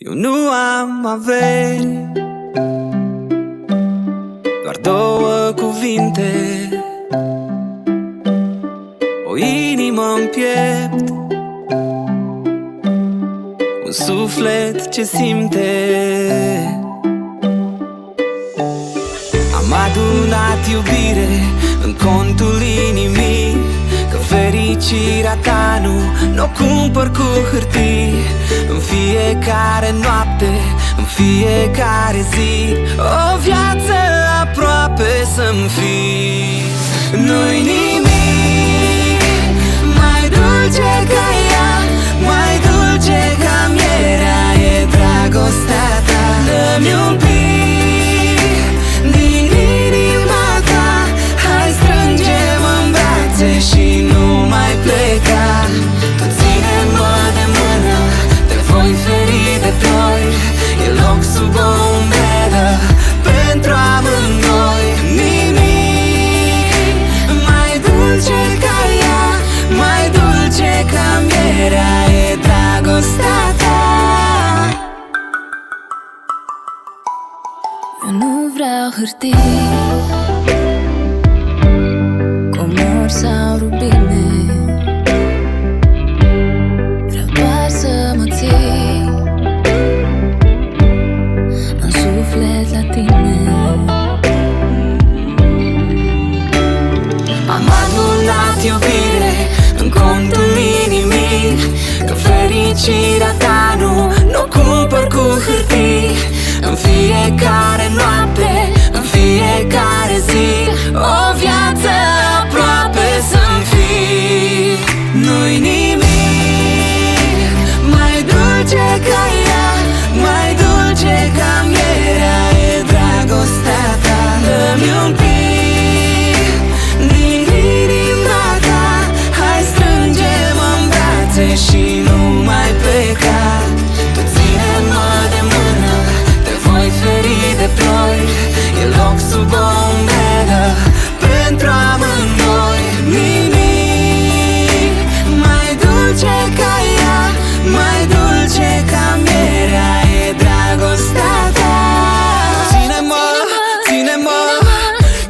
Eu nu am averi, doar două cuvinte, o inimă-n piept, un suflet ce simte. Am adunat iubire în contul inimii, că fericirea ta n-o cumpăr cu hârtii. În fiecare noapte, în fiecare zi, o viață aproape să-mi fii. Nu-i nimic mai dulce ca ea, mai dulce ca mierea, e dragostea ta. Dă-mi un pic din inima ta, hai strângem în brațe și nu mai pleca. Tu ține-mă de mână, te voi feri de ploi, e loc sub o umbrelă pentru amândoi. Nimic mai dulce ca ea, mai dulce ca mierea, e dragostea ta. Eu nu vreau hârtii, comori sau rubine, vreau doar să mă ții în suflet la tine. Am adunat iubire în contul inimii, că fericirea ta n-o cumpăr cu hârtii. În fiecare noapte, în fiecare zi, o viață aproape să-mi fii. Nu-i nimic mai dulce ca ea, mai dulce ca mierea, e dragostea ta. Dă-mi un pic din inima ta, hai strângem în brațe și nu mai pleca. Tu ține-mă de mână, te voi feri de ploi, e loc sub o umbrelă pentru amândoi. Nimic mai dulce ca ea, mai dulce ca mierea, e dragostea ta. Ține-mă, ține-mă,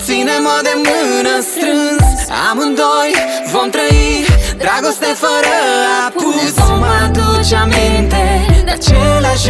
ține-mă de mână strâns, amândoi vom trăi dragoste fără apus. Ne vom aduce aminte de același